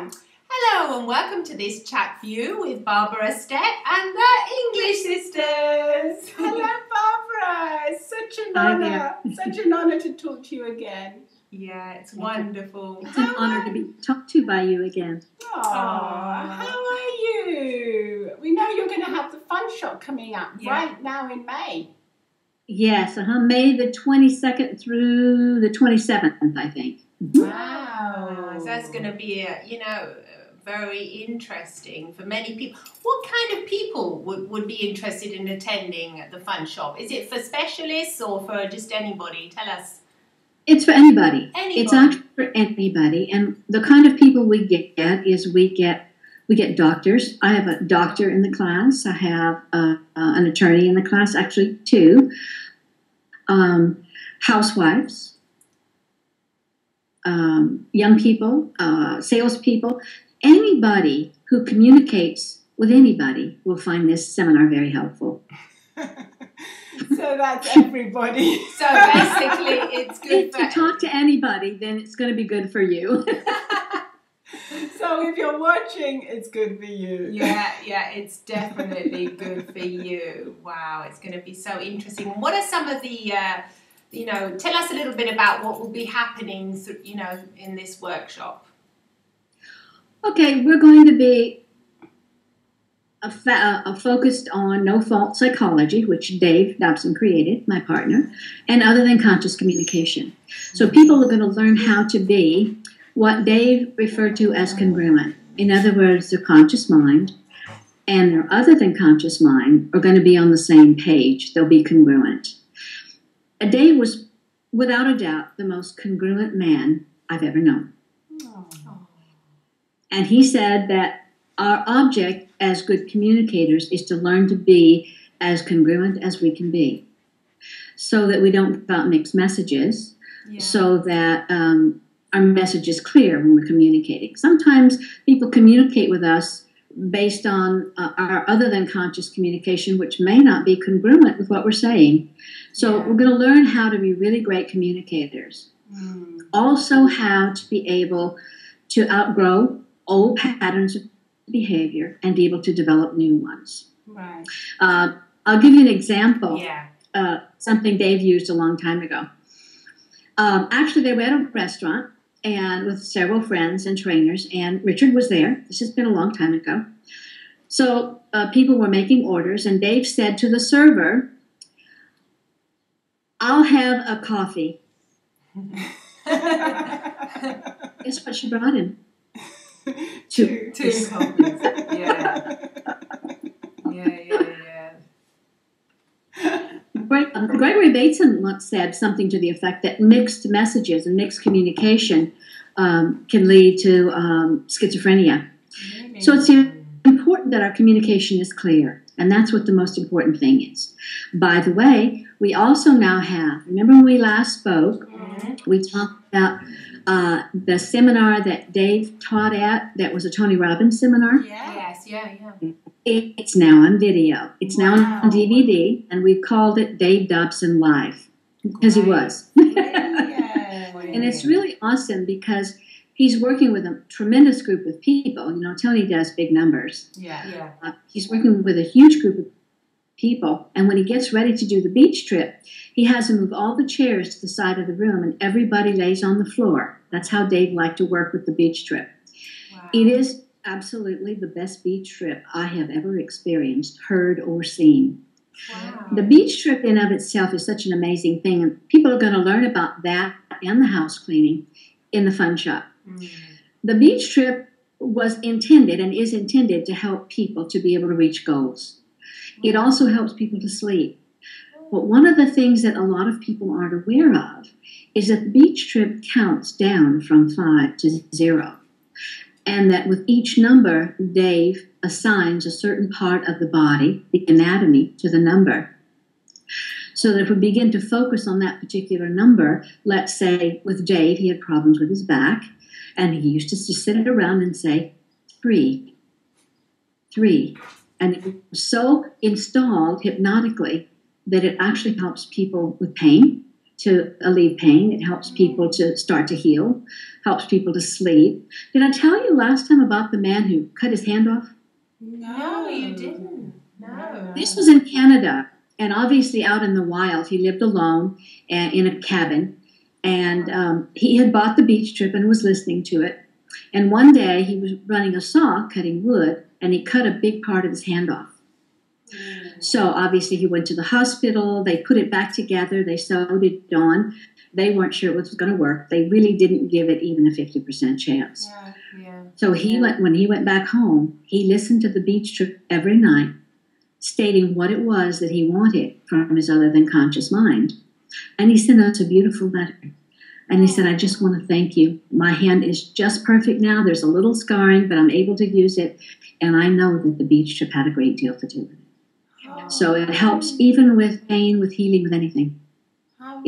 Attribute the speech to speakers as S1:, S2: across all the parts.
S1: Hello and welcome to this chat view with Barbara, Stepp and the English sisters.
S2: Hello, Barbara. It's such an honor to talk to you again.
S1: Yeah, it's wonderful.
S3: It's an honor to be talked to by you again.
S2: How are you? We know you're going to have the fun shop coming up right now in May.
S3: Yes, May the 22nd through the 27th, I think.
S1: Wow. So that's going to be, very interesting for many people. What kind of people would be interested in attending the fun shop? Is it for specialists or for just anybody? Tell us.
S3: It's for anybody. It's actually for anybody. And the kind of people we get is we get doctors. I have a doctor in the class. I have an attorney in the class, actually two. Housewives, young people, salespeople. Anybody who communicates with anybody will find this seminar very helpful.
S2: So that's everybody.
S1: So basically it's good
S3: if you talk to anybody, then it's going to be good for you.
S2: So if you're watching, it's good for you.
S1: Yeah, it's definitely good for you. Wow, it's going to be so interesting. What are some of the, tell us a little bit about what will be happening, in this workshop.
S3: Okay, we're going to be focused on no-fault psychology, which Dave Dobson created, my partner, and other than conscious communication. So people are going to learn how to be what Dave referred to as congruent. In other words, their conscious mind and their other than conscious mind are going to be on the same page. They'll be congruent. Dave was, without a doubt, the most congruent man I've ever known.
S2: Oh.
S3: And he said that our object as good communicators is to learn to be as congruent as we can be, so that we don't put out mixed messages, so that our message is clear when we're communicating. Sometimes people communicate with us based on our other than conscious communication, which may not be congruent with what we're saying. So we're going to learn how to be really great communicators. Also how to be able to outgrow old patterns of behavior and be able to develop new ones.
S2: Right.
S3: I'll give you an example. Something Dave used a long time ago. Actually, they were at a restaurant and with several friends and trainers, and Richard was there. This has been a long time ago. So people were making orders, and Dave said to the server, "I'll have a coffee." Guess what she brought him?
S1: Two coffees. Yeah.
S3: Gregory Bateson once said something to the effect that mixed messages and mixed communication can lead to schizophrenia. So it's important that our communication is clear, and that's what the most important thing is. By the way, we also now have, remember when we last spoke, we talked about the seminar that Dave taught at, that was a Tony Robbins seminar?
S1: Yes.
S3: It's now on video. It's now on DVD, and we've called it Dave Dobson Live, because he was. And it's really awesome because he's working with a tremendous group of people. Tony does big numbers. He's working with a huge group of people, and when he gets ready to do the beach trip, he has to move all the chairs to the side of the room, and everybody lays on the floor. That's how Dave liked to work with the beach trip. Wow. It is absolutely the best beach trip I have ever experienced, heard, or seen.
S1: Wow.
S3: The beach trip in of itself is such an amazing thing, and people are going to learn about that and the house cleaning in the fun shop. The beach trip was intended and is intended to help people to be able to reach goals. It also helps people to sleep. But one of the things that a lot of people aren't aware of is that the beach trip counts down from 5 to 0. And that with each number, Dave assigns a certain part of the body, the anatomy, to the number. So that if we begin to focus on that particular number, let's say with Dave, he had problems with his back, and he used to just sit around and say, 3, 3. And it was so installed hypnotically that it actually helps people with pain to alleviate pain. It helps people to start to heal, helps people to sleep. Did I tell you last time about the man who cut his hand off?
S1: No, you didn't. No.
S3: This was in Canada, and obviously out in the wild. He lived alone and in a cabin, and he had bought the beach trip and was listening to it. And one day he was running a saw, cutting wood, and he cut a big part of his hand off. So obviously he went to the hospital. They put it back together. They sewed it on. They weren't sure it was going to work. They really didn't give it even a 50% chance. So when he went back home, he listened to the beach trip every night, stating what it was that he wanted from his other than conscious mind. And he sent us a beautiful letter. And he said, I just want to thank you. My hand is just perfect now. There's a little scarring, but I'm able to use it. And I know that the beach trip had a great deal to do with it. So it helps even with pain, with healing, with anything. I'm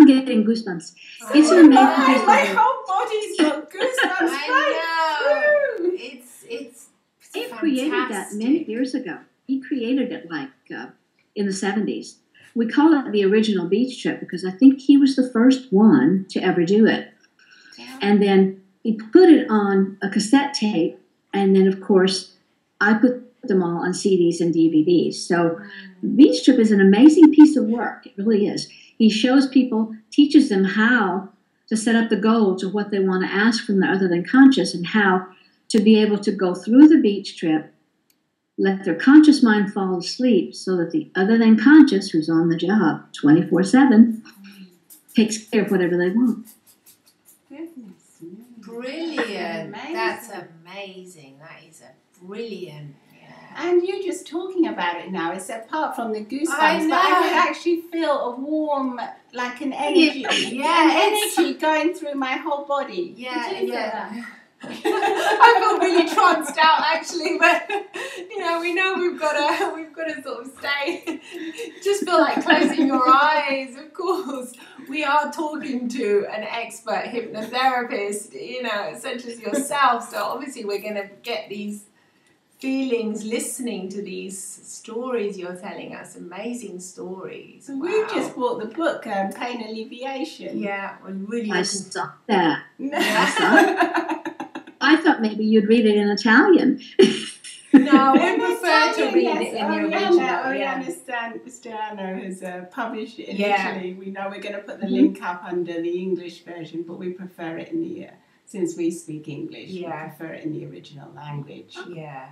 S3: getting goosebumps. It's an amazing piece of
S2: my whole body's got goosebumps.
S1: I know. It's
S3: He created that many years ago. He created it in the 70s. We call it the original beach trip because I think he was the first one to ever do it. And then he put it on a cassette tape, and then, of course, I put them all on CDs and DVDs. So Beach Trip is an amazing piece of work. It really is. He shows people, teaches them how to set up the goals of what they want to ask from the other than conscious and how to be able to go through the beach trip, let their conscious mind fall asleep so that the other than conscious, who's on the job 24/7, takes care of whatever they want.
S1: Brilliant. That's amazing. That is a brilliant.
S2: And you just talking about it now, it's apart from the goosebumps,
S1: I know.
S2: but I can actually feel a warm, like an energy, energy going through my whole body.
S1: Yeah,
S2: Did you feel
S1: yeah.
S2: that?
S1: I feel really tranced out actually, but we know we've got to sort of stay. Just feel like closing your eyes. Of course, we are talking to an expert hypnotherapist, such as yourself. So obviously, we're going to get these feelings listening to these stories you're telling us. Amazing stories.
S2: So we just bought the book, Pain Alleviation.
S1: Yeah, we're really.
S3: I saw that.
S2: No.
S3: I thought maybe you'd read it in Italian.
S1: No, we prefer to read it in the original.
S2: Ariana Stano has published it in Italy. We know we're going to put the link up under the English version, but we prefer it in the since we speak English, we prefer it in the original language.
S1: Yeah.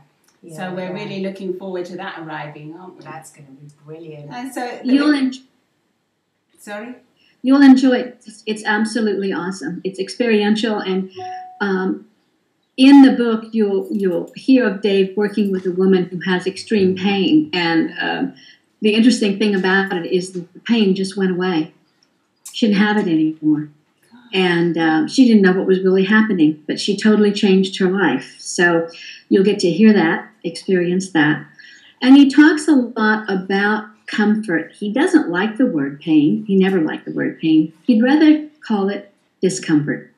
S2: So we're really looking forward to that arriving, aren't we?
S1: That's going to be brilliant.
S2: And so
S1: Sorry?
S3: You'll enjoy it. It's absolutely awesome. It's experiential, and in the book, you'll hear of Dave working with a woman who has extreme pain, and the interesting thing about it is that the pain just went away. She didn't have it anymore, and she didn't know what was really happening, but she totally changed her life. So you'll get to hear that, experience that, and he talks a lot about comfort. He doesn't like the word pain. He never liked the word pain. He'd rather call it discomfort.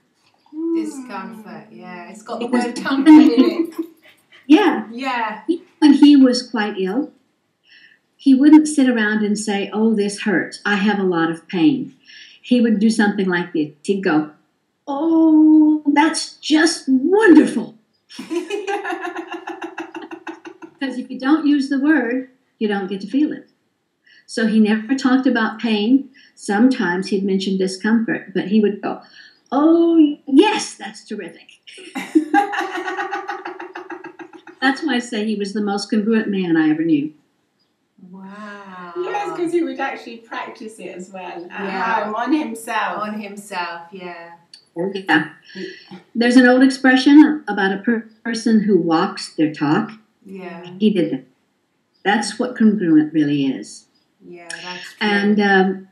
S1: Discomfort, yeah. It's got the word comfort in it.
S3: Yeah.
S1: Yeah.
S3: When he was quite ill, he wouldn't sit around and say, oh, this hurts. I have a lot of pain. He would do something like this. He'd go, oh, that's just wonderful. Because if you don't use the word, you don't get to feel it. So he never talked about pain. Sometimes he'd mention discomfort, but he would go, oh, yes, that's terrific. That's why I say he was the most congruent man I ever knew.
S1: Wow.
S2: Yes, because he would actually practice it as well at home, on himself.
S1: On himself, yeah.
S3: Yeah. There's an old expression about a person who walks their talk.
S1: Yeah.
S3: He did it. That's what congruent really is.
S1: Yeah, that's true.
S3: And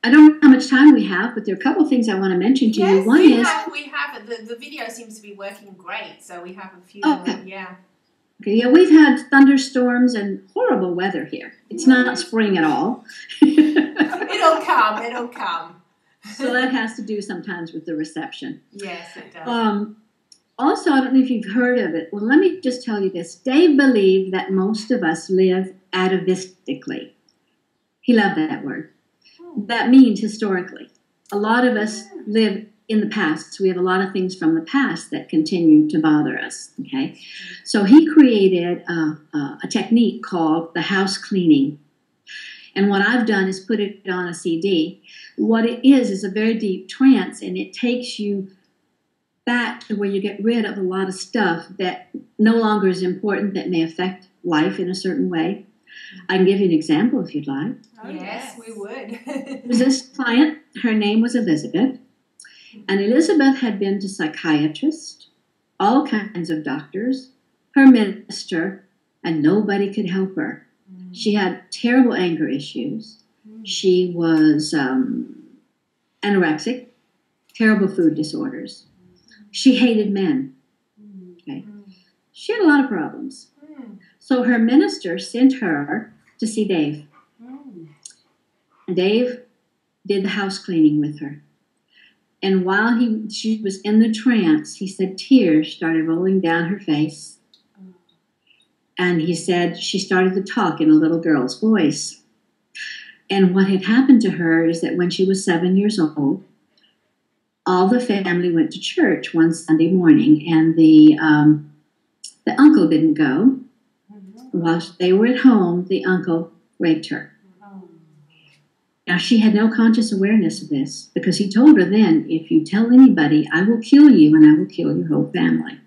S3: I don't know how much time we have, but there are a couple of things I want to mention to you. One
S1: we
S3: is...
S1: have the video seems to be working great, so we have a few
S3: Okay.
S1: more, yeah.
S3: Okay, yeah, we've had thunderstorms and horrible weather here. It's not spring at all.
S1: It'll come.
S3: So that has to do sometimes with the reception.
S1: Yes, it does.
S3: Also, I don't know if you've heard of it. Well, let me just tell you this. Dave believed that most of us live atavistically. He loved that word. that means historically. A lot of us live in the past, so we have a lot of things from the past that continue to bother us, okay? So he created a technique called the house cleaning. And what I've done is put it on a CD. What it is a very deep trance, and it takes you back to where you get rid of a lot of stuff that no longer is important, that may affect life in a certain way. I can give you an example if you'd like.
S1: Oh, yes, we would.
S3: There was this client, her name was Elizabeth, and Elizabeth had been to psychiatrists, all kinds of doctors, her minister, and nobody could help her. She had terrible anger issues. She was anorexic, terrible food disorders. She hated men. Okay. She had a lot of problems. So her minister sent her to see Dave. And Dave did the house cleaning with her. And while she was in the trance, he said tears started rolling down her face. And he said she started to talk in a little girl's voice. And what had happened to her is that when she was 7 years old, all the family went to church one Sunday morning, and the uncle didn't go. While they were at home, the uncle raped her. Now, she had no conscious awareness of this, because he told her then, if you tell anybody, I will kill you and I will kill your whole family.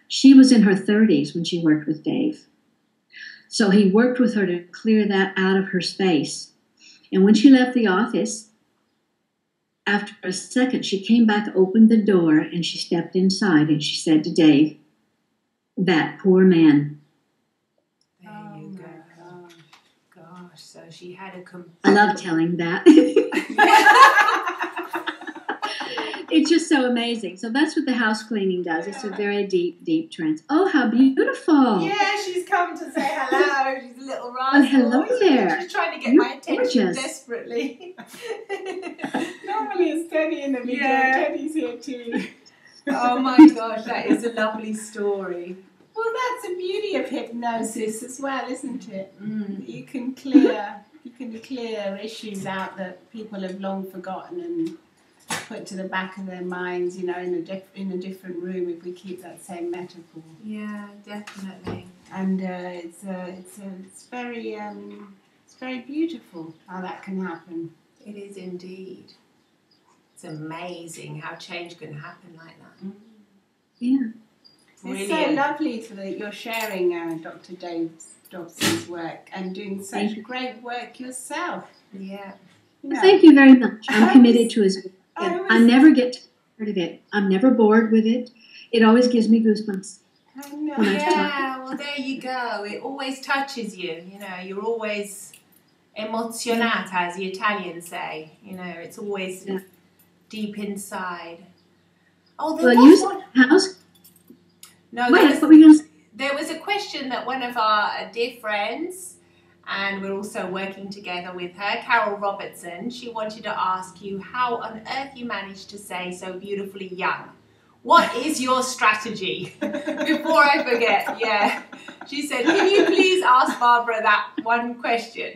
S3: She was in her 30s when she worked with Dave. So he worked with her to clear that out of her space. And when she left the office, after a second, she came back, opened the door, and she stepped inside, and she said to Dave, that poor man.
S1: There you go. Gosh, so she had a
S3: I love telling that. It's just so amazing. So that's what the house cleaning does. It's a very deep, deep trance. Oh, how beautiful.
S1: Yeah, she's come to say hello. She's a little rascal.
S3: Oh, hello there.
S1: She's trying to get
S3: You're
S1: my attention
S3: gorgeous.
S1: desperately.
S2: Normally it's Teddy in the video.
S1: Yeah.
S2: Teddy's here too.
S1: Oh my gosh, that is a lovely story.
S2: Well, that's the beauty of hypnosis as well, isn't it? You can clear issues out that people have long forgotten and put to the back of their minds, you know, in a different room, if we keep that same metaphor.
S1: Yeah, definitely.
S2: And it's very beautiful how that can happen.
S1: It is indeed. It's amazing how change can happen like that.
S3: Yeah.
S2: It's so lovely that you're sharing Dr. Dobson's work and doing such great work yourself.
S1: Yeah.
S3: Well, thank you very much. I'm committed to his work. I never get tired of it. I'm never bored with it. It always gives me goosebumps.
S2: I know.
S1: Yeah, well, there you go. It always touches you. You know, you're always emozionata, as the Italians say. You know, it's always deep inside. Oh, there was one.
S3: House?
S1: No,
S3: Wait, what were you going to say?
S1: There was a question that one of our dear friends, and we're also working together with her, Carol Robertson, she wanted to ask you how on earth you managed to say so beautifully young. What is your strategy? Before I forget, yeah. She said, can you please ask Barbara that one question?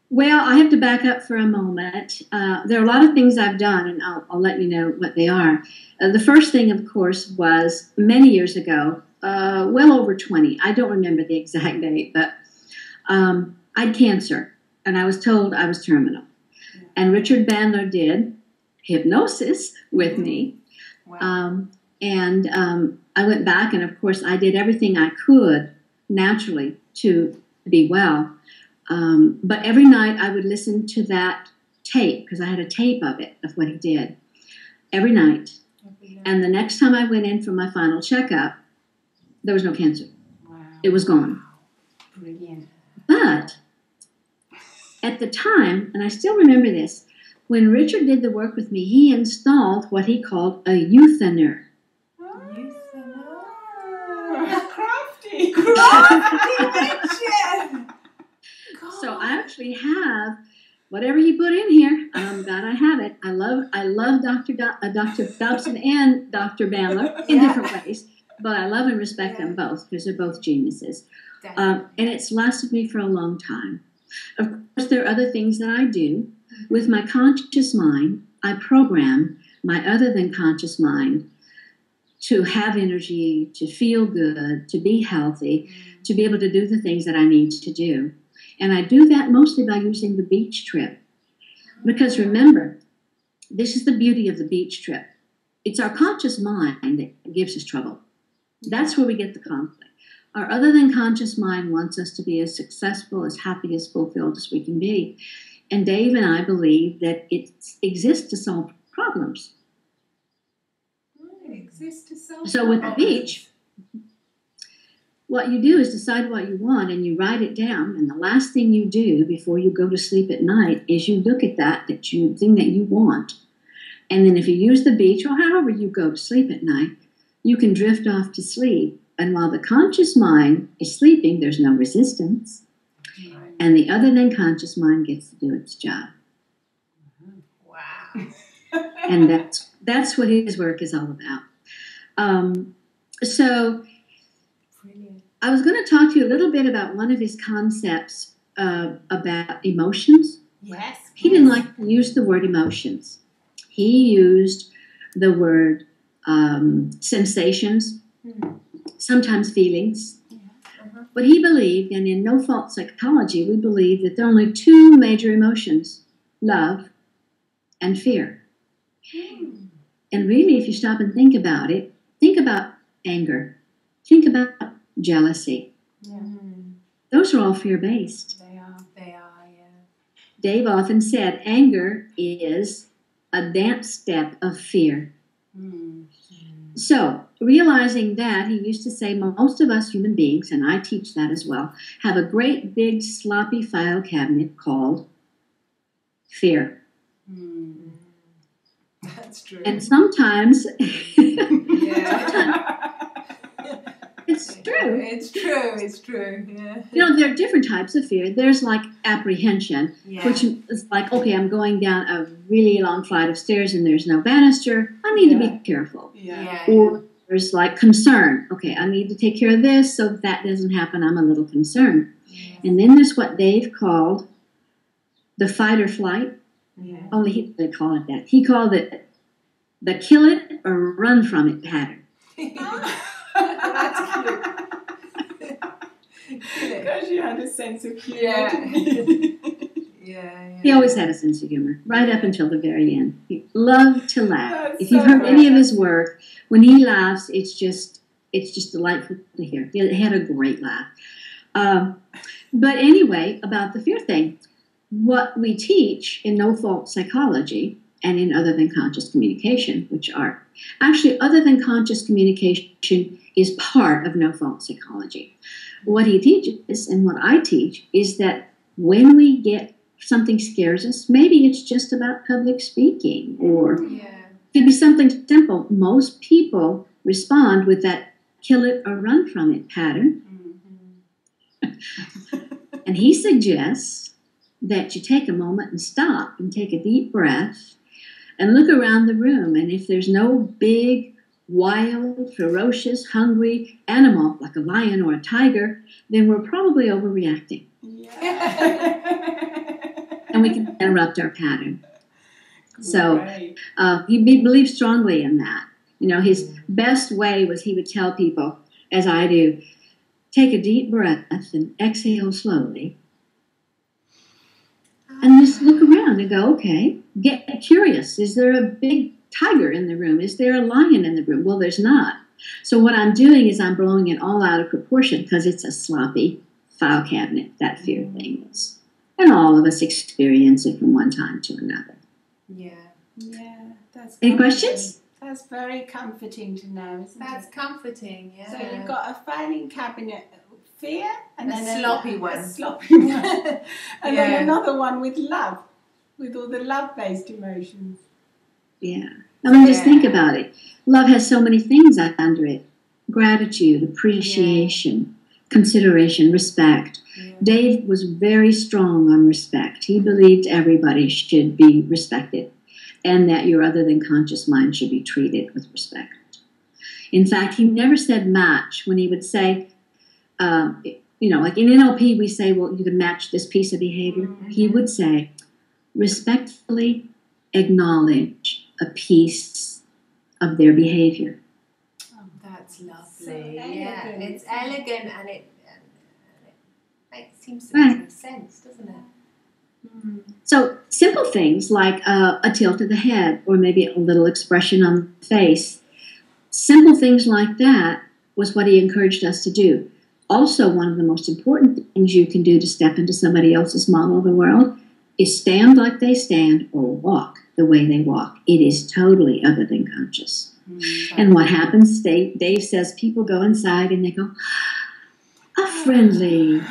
S3: Well, I have to back up for a moment. There are a lot of things I've done, and I'll let you know what they are. The first thing, of course, was many years ago, well over 20. I don't remember the exact date, but I had cancer, and I was told I was terminal. And Richard Bandler did hypnosis with me. Wow. I went back, and of course, I did everything I could naturally to be well. But every night I would listen to that tape, because I had a tape of it, of what he did, every night. And the next time I went in for my final checkup, there was no cancer. Wow. It was gone.
S2: Brilliant.
S3: But at the time, and I still remember this, when Richard did the work with me, he installed what he called a euthaner.
S2: Crafty!
S1: Crafty, Richard!
S3: So I actually have whatever he put in here. I'm glad I have it. I love Dr. Dobson and Dr. Bandler in different ways, but I love and respect them both because they're both geniuses. And it's lasted me for a long time. Of course, there are other things that I do. With my conscious mind, I program my other than conscious mind to have energy, to feel good, to be healthy, to be able to do the things that I need to do. And I do that mostly by using the beach trip. Because remember, this is the beauty of the beach trip. It's our conscious mind that gives us trouble. That's where we get the conflict. Our other than conscious mind wants us to be as successful, as happy, as fulfilled as we can be. And Dave and I believe that it exists to solve problems.
S1: It exists to solve
S3: So with the beach, what you do is decide what you want and you write it down. And the last thing you do before you go to sleep at night is you look at that thing that you want. And then if you use the beach or however you go to sleep at night, you can drift off to sleep. And while the conscious mind is sleeping, there's no resistance. Right. And the other than conscious mind gets to do its job.
S1: Wow.
S3: And that's what his work is all about. So
S1: brilliant.
S3: I was going to talk to you a little bit about one of his concepts about emotions.
S1: Yes.
S3: He didn't like to use the word emotions. He used the word sensations, sometimes feelings. But he believed, and in no-fault psychology, we believe that there are only two major emotions, love and fear. And really, if you stop and think about it, think about anger. Think about jealousy.
S2: Yeah.
S3: Those are all fear-based.
S2: They are, yeah.
S3: Dave often said anger is a dance step of fear. So, realizing that, he used to say most of us human beings, and I teach that as well, have a great big sloppy file cabinet called fear.
S1: That's true.
S3: And sometimes, it's true.
S1: It's true, yeah.
S3: You know, there are different types of fear. There's like apprehension, which is like, okay, I'm going down a really long flight of stairs and there's no banister. I need to be careful. Or there's like concern. Okay, I need to take care of this so that doesn't happen. I'm a little concerned. And then there's what Dave called the fight or flight. Only he didn't call it that. He called it the kill it or run from it pattern.
S1: That's cute.
S2: Because you had a sense of humor.
S1: Yeah.
S3: He always had a sense of humor, right up until the very end. He loved to laugh.
S2: That's
S3: if you've heard any of his work, when he laughs, it's just delightful to hear. He had a great laugh. But anyway, about the fear thing, what we teach in no-fault psychology and in other than conscious communication, which are actually other than conscious communication is part of no-fault psychology. What he teaches and what I teach is that when we get something scares us, maybe it's just about public speaking or it could be something simple. Most people respond with that kill it or run from it pattern. And he suggests that you take a moment and stop and take a deep breath and look around the room. And if there's no big, wild, ferocious, hungry animal like a lion or a tiger, then we're probably overreacting. And we can interrupt our pattern. So he believed strongly in that. You know, his best way was he would tell people, as I do, take a deep breath and exhale slowly. And just look around and go, okay, get curious. Is there a big tiger in the room? Is there a lion in the room? Well, there's not. So what I'm doing is I'm blowing it all out of proportion because it's a sloppy file cabinet, that fear thing is. And all of us experience it from one time to another.
S2: That's
S3: any questions?
S2: That's very comforting to know, isn't it?
S1: That's comforting, yeah.
S2: So you've got a filing cabinet fear and then
S1: a sloppy one.
S2: And then another one with love, with all the love-based emotions.
S3: Yeah. I mean, just think about it. Love has so many things under it. Gratitude, appreciation, consideration, respect. Dave was very strong on respect. He believed everybody should be respected and that your other than conscious mind should be treated with respect. In fact, he never said much when he would say, like in NLP we say, well, you can match this piece of behavior. He would say, respectfully acknowledge a piece of their behavior.
S1: Oh, that's lovely. So it's elegant and it seems to make sense, doesn't it?
S3: So simple things like a tilt of the head or maybe a little expression on the face, simple things like that was what he encouraged us to do. Also, one of the most important things you can do to step into somebody else's model of the world is stand like they stand or walk the way they walk. It is totally other than conscious. And what happens, Dave says, people go inside and they go, friendly.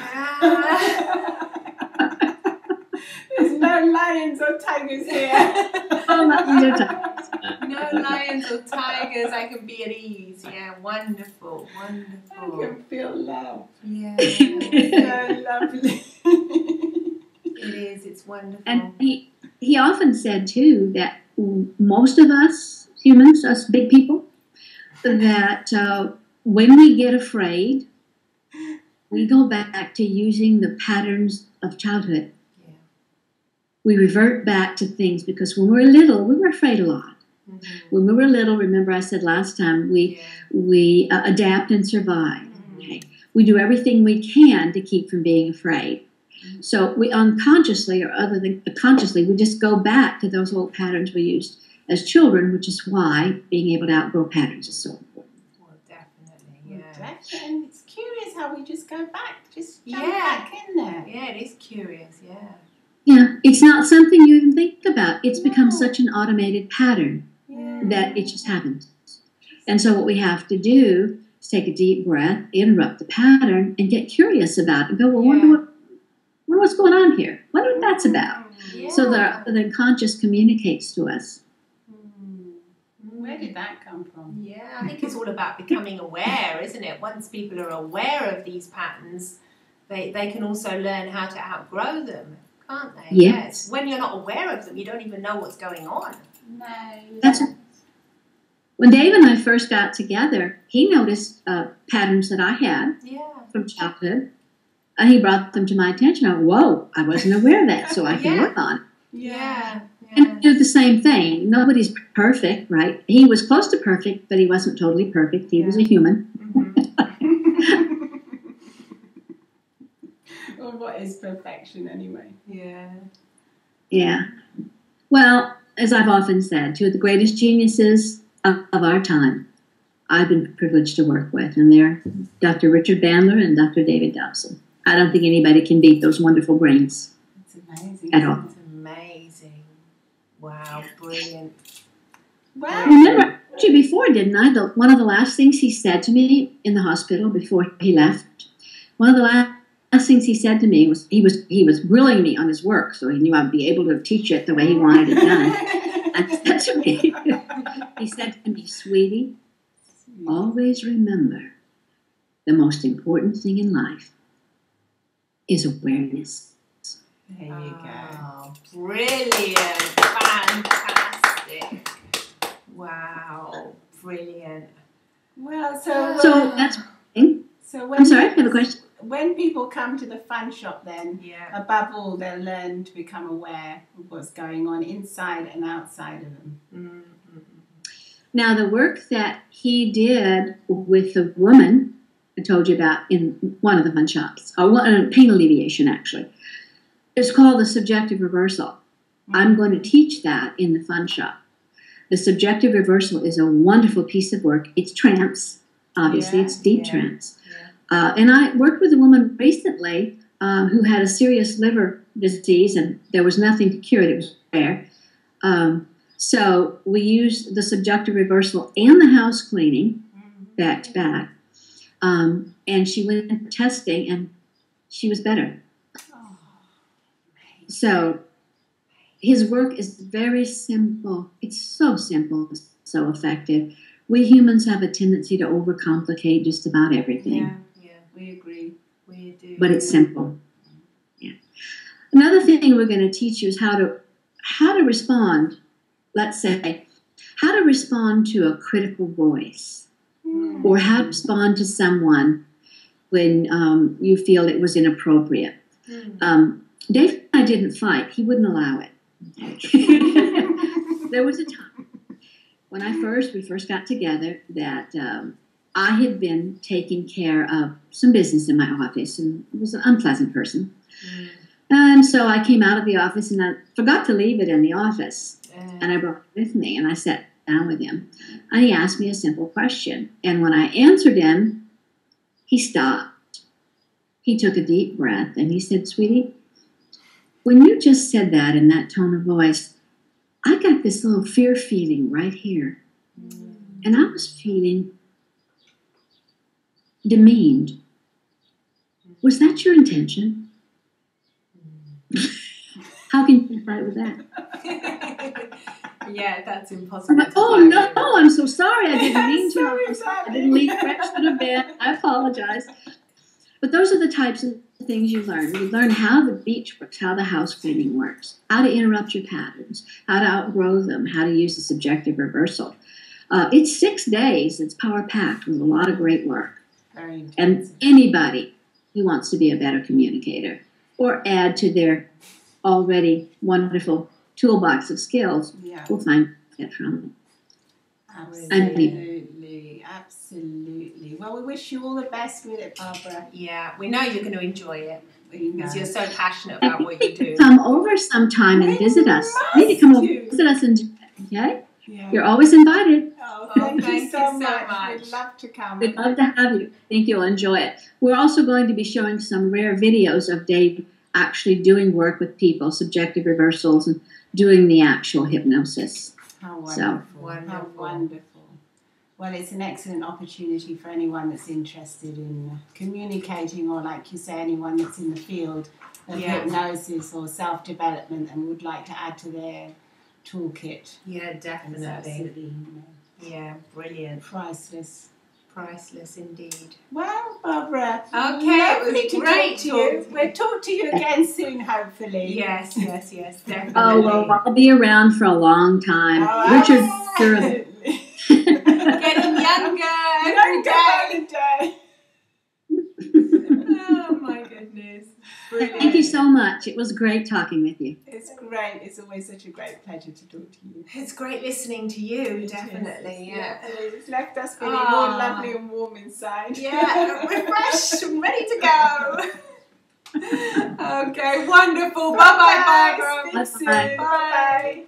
S2: There's no lions or tigers here.
S1: No lions or tigers. I can be at ease. Yeah, wonderful.
S2: I can feel love.
S1: Yeah.
S2: So lovely.
S1: It is. It's wonderful.
S3: And he often said, too, that most of us, humans, us big people, that when we get afraid, we go back to using the patterns of childhood. Yeah. We revert back to things because when we were little, we were afraid a lot. When we were little, remember I said last time, we adapt and survive. Okay? We do everything we can to keep from being afraid. So we unconsciously, or other than consciously, we just go back to those old patterns we used as children, which is why being able to outgrow patterns is so important.
S1: Well, definitely, yeah.
S2: And it's curious how we just go back, just jump back in there.
S1: Yeah, it is curious, yeah.
S3: Yeah, it's not something you even think about. It's become such an automated pattern that it just happens. And so what we have to do is take a deep breath, interrupt the pattern, and get curious about it and go, well, wonder what's going on here? Wonder what that's about. Yeah. So that the unconscious communicates to us.
S2: Where did that come from?
S1: Yeah, I think it's all about becoming aware, isn't it? Once people are aware of these patterns, they can also learn how to outgrow them, can't they?
S3: Yes.
S1: When you're not aware of them, you don't even know what's going on.
S2: No.
S3: That's when Dave and I first got together, he noticed patterns that I had from childhood. And he brought them to my attention. I went, whoa, I wasn't aware of that, so I can work on it.
S1: Yeah.
S3: And do the same thing. Nobody's perfect, right? He was close to perfect, but he wasn't totally perfect. He was a human.
S2: Well, what is perfection anyway?
S3: Yeah. Well, as I've often said, two of the greatest geniuses of our time I've been privileged to work with, and they're Dr. Richard Bandler and Dr. David Dobson. I don't think anybody can beat those wonderful brains.
S2: It's amazing.
S3: At all.
S1: It's amazing. Wow, brilliant.
S2: Wow.
S3: Remember, I told you before, didn't I? One of the last things he said to me in the hospital before he left, one of the last things he said to me was, he was grilling me on his work, so he knew I'd be able to teach it the way he wanted it done. And he said to me, sweetie, always remember the most important thing in life is awareness.
S2: There you go.
S1: Brilliant. Fantastic. Wow. Brilliant.
S2: Well,
S3: so that's
S2: so when
S3: I'm sorry, I have a question.
S2: When people come to the fun shop then, above all, they'll learn to become aware of what's going on inside and outside of them.
S1: Mm-hmm.
S3: Now, the work that he did with the woman I told you about in one of the fun shops, pain alleviation actually, it's called the subjective reversal. Mm-hmm. I'm going to teach that in the fun shop. The subjective reversal is a wonderful piece of work. It's trance, obviously. It's deep trance. Yeah. And I worked with a woman recently who had a serious liver disease, and there was nothing to cure it. It was rare. So we used the subjective reversal and the house cleaning back to back. And she went for testing, and she was better. Oh, so his work is very simple. It's so simple, so effective. We humans have a tendency to overcomplicate just about everything.
S1: Yeah, we agree. We do.
S3: But it's simple. Yeah. Another thing we're going to teach you is how to respond. Let's say, how to respond to a critical voice, or how to respond to someone when you feel it was inappropriate. Dave and I didn't fight. He wouldn't allow it. There was a time when we first got together that I had been taking care of some business in my office and was an unpleasant person. And so I came out of the office and I forgot to leave it in the office. And I brought it with me and I sat down with him. And he asked me a simple question. And when I answered him, he stopped. He took a deep breath and he said, "Sweetie, when you just said that in that tone of voice, I got this little fear feeling right here. And I was feeling demeaned. Was that your intention?" How can you fight with that?
S1: Yeah, that's impossible.
S3: Like, oh, no, I'm so sorry. I didn't mean to. I didn't leave fresh to the bed. I apologize. But those are the types of things you learn. You learn how the beach works, how the house cleaning works, how to interrupt your patterns, how to outgrow them, how to use the subjective reversal. It's 6 days. It's power-packed with a lot of great work. And anybody who wants to be a better communicator or add to their already wonderful toolbox of skills will find it from
S2: it. Absolutely. Well, we wish you all the best with it, Barbara.
S1: Yeah, we know you're going to enjoy it because you're so passionate about what you do.
S3: Come over sometime and visit us. You need to come over and visit us, okay?
S2: Yeah.
S3: You're always invited.
S2: Oh, thank you so much. We'd love to come.
S3: We'd love to have you. I think you'll enjoy it. We're also going to be showing some rare videos of Dave actually doing work with people, subjective reversals, and doing the actual hypnosis.
S2: How wonderful. How wonderful. Well, it's an excellent opportunity for anyone that's interested in communicating, or like you say, anyone that's in the field of hypnosis or self-development and would like to add to their toolkit.
S1: Yeah, definitely. Yeah, brilliant.
S2: Priceless.
S1: Priceless indeed.
S2: Well, Barbara,
S1: okay,
S2: lovely to talk to you. We'll talk to you again soon, hopefully.
S1: Yes, definitely.
S3: Oh, well, I'll be around for a long time.
S2: Oh,
S3: Richard,
S1: getting younger every day. Oh, my goodness. Brilliant.
S3: Thank you so much. It was great talking with you.
S2: It's great. It's always such a great pleasure to talk to you.
S1: It's great listening to you, definitely. Yeah.
S2: It's left us feeling more lovely and warm inside.
S1: Yeah, refreshed and ready to go. Okay, wonderful. Bye-bye, Barbara.
S2: Bye-bye. Bye-bye.